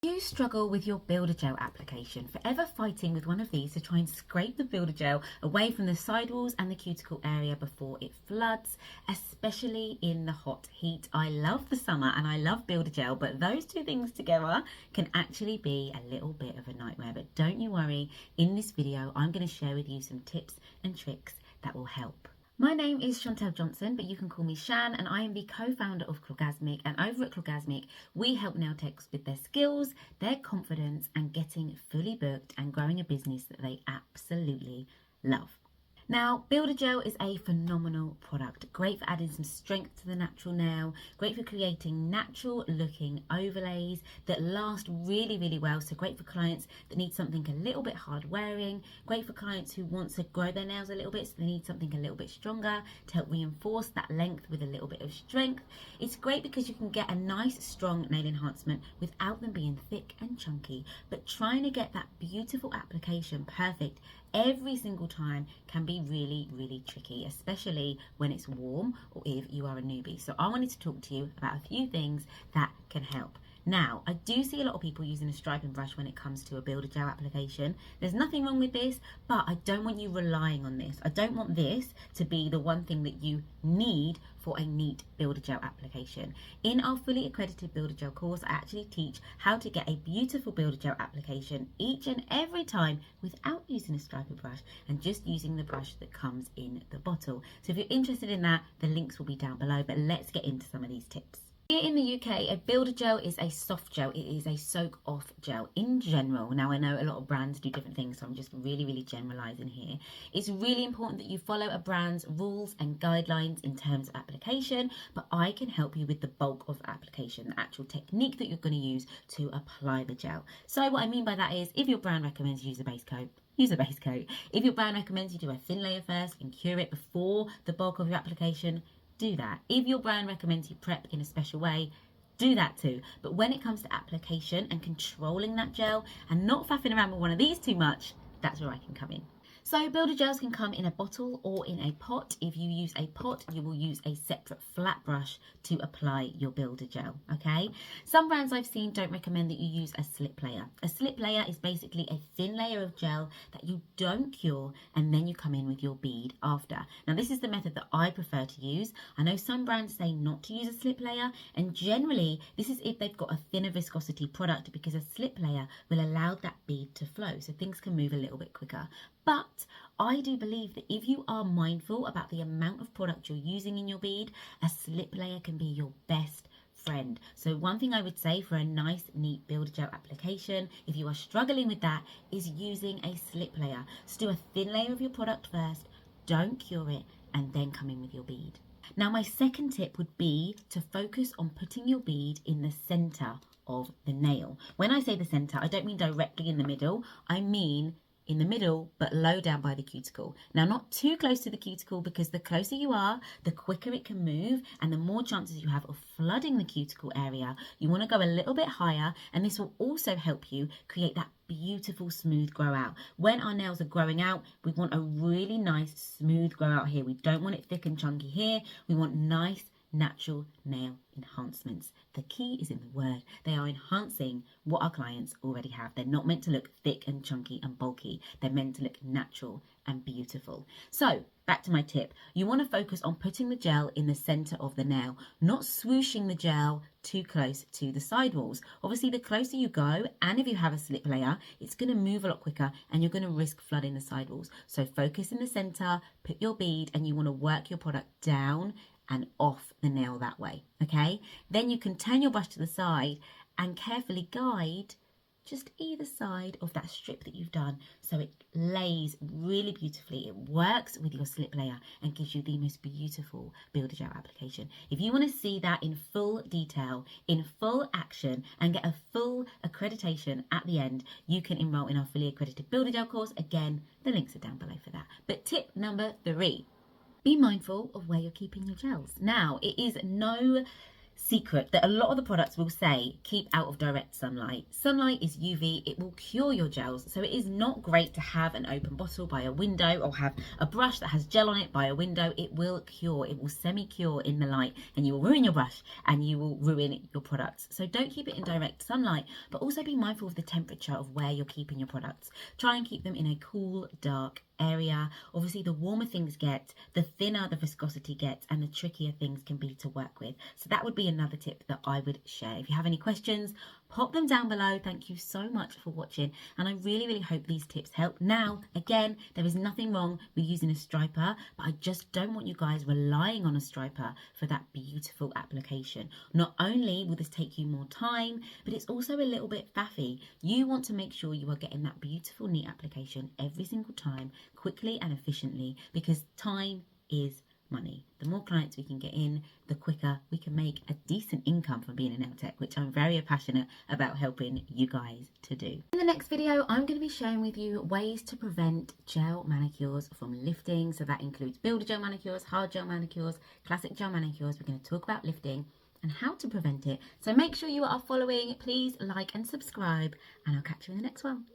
You struggle with your Builder Gel application, forever fighting with one of these to try and scrape the Builder Gel away from the sidewalls and the cuticle area before it floods, especially in the hot heat. I love the summer and I love Builder Gel, but those two things together can actually be a little bit of a nightmare. But don't you worry, in this video I'm going to share with you some tips and tricks that will help. My name is Chantel Johnson, but you can call me Shan, and I am the co-founder of Clawgasmic. And over at Clawgasmic, we help nail techs with their skills, their confidence, and getting fully booked and growing a business that they absolutely love. Now, Builder Gel is a phenomenal product, great for adding some strength to the natural nail, great for creating natural looking overlays that last really well, so great for clients that need something a little bit hard wearing, great for clients who want to grow their nails a little bit, so they need something a little bit stronger to help reinforce that length with a little bit of strength. It's great because you can get a nice strong nail enhancement without them being thick and chunky, but trying to get that beautiful application perfect every single time can be really tricky, especially when it's warm or if you are a newbie. So I wanted to talk to you about a few things that can help. Now, I do see a lot of people using a striping brush when it comes to a Builder Gel application. There's nothing wrong with this, but I don't want you relying on this. I don't want this to be the one thing that you need for a neat Builder Gel application. In our fully accredited Builder Gel course, I actually teach how to get a beautiful Builder Gel application each and every time without using a striping brush and just using the brush that comes in the bottle. So if you're interested in that, the links will be down below, but let's get into some of these tips. Here in the UK, a Builder Gel is a soft gel. It is a soak-off gel in general. Now, I know a lot of brands do different things, so I'm just really generalizing here. It's really important that you follow a brand's rules and guidelines in terms of application, but I can help you with the bulk of the application, the actual technique that you're going to use to apply the gel. So what I mean by that is, if your brand recommends you use a base coat, use a base coat. If your brand recommends you do a thin layer first and cure it before the bulk of your application, do that. If your brand recommends you prep in a special way, do that too. But when it comes to application and controlling that gel and not faffing around with one of these too much, that's where I can come in. So Builder Gels can come in a bottle or in a pot. If you use a pot, you will use a separate flat brush to apply your Builder Gel, okay? Some brands I've seen don't recommend that you use a slip layer. A slip layer is basically a thin layer of gel that you don't cure and then you come in with your bead after. Now this is the method that I prefer to use. I know some brands say not to use a slip layer, and generally this is if they've got a thinner viscosity product, because a slip layer will allow that bead to flow so things can move a little bit quicker. But I do believe that if you are mindful about the amount of product you're using in your bead, a slip layer can be your best friend. So one thing I would say for a nice, neat Builder Gel application, if you are struggling with that, is using a slip layer. So do a thin layer of your product first, don't cure it, and then come in with your bead. Now my second tip would be to focus on putting your bead in the center of the nail. When I say the center, I don't mean directly in the middle, I mean in the middle, but low down by the cuticle. Now, not too close to the cuticle, because the closer you are, the quicker it can move and the more chances you have of flooding the cuticle area. You want to go a little bit higher, and this will also help you create that beautiful smooth grow out. When our nails are growing out, we want a really nice smooth grow out here. We don't want it thick and chunky here. We want nice natural nail enhancements. The key is in the word. They are enhancing what our clients already have. They're not meant to look thick and chunky and bulky. They're meant to look natural and beautiful. So back to my tip. You want to focus on putting the gel in the center of the nail, not swooshing the gel too close to the sidewalls. Obviously, the closer you go, and if you have a slip layer, it's going to move a lot quicker and you're going to risk flooding the sidewalls. So focus in the center, put your bead, and you want to work your product down and off the nail that way, okay? Then you can turn your brush to the side and carefully guide just either side of that strip that you've done so it lays really beautifully. It works with your slip layer and gives you the most beautiful Builder Gel application. If you want to see that in full detail, in full action, and get a full accreditation at the end, you can enroll in our fully accredited Builder Gel course. Again, the links are down below for that. But tip number 3. Be mindful of where you're keeping your gels. Now, it is no secret that a lot of the products will say keep out of direct sunlight. Sunlight is UV, it will cure your gels, so it is not great to have an open bottle by a window or have a brush that has gel on it by a window. It will cure, it will semi-cure in the light, and you will ruin your brush and you will ruin your products. So don't keep it in direct sunlight, but also be mindful of the temperature of where you're keeping your products. Try and keep them in a cool, dark area. Obviously, the warmer things get, the thinner the viscosity gets, and the trickier things can be to work with. So that would be another tip that I would share. If you have any questions, pop them down below. Thank you so much for watching, and I really hope these tips help. Now, again, there is nothing wrong with using a striper, but I just don't want you guys relying on a striper for that beautiful application. Not only will this take you more time, but it's also a little bit faffy. You want to make sure you are getting that beautiful, neat application every single time, quickly and efficiently, because time is money. The more clients we can get in, the quicker we can make a decent income from being a nail tech, which I'm very passionate about helping you guys to do. In the next video, I'm going to be sharing with you ways to prevent gel manicures from lifting. So that includes builder gel manicures, hard gel manicures, classic gel manicures. We're going to talk about lifting and how to prevent it. So make sure you are following. Please like and subscribe, and I'll catch you in the next one.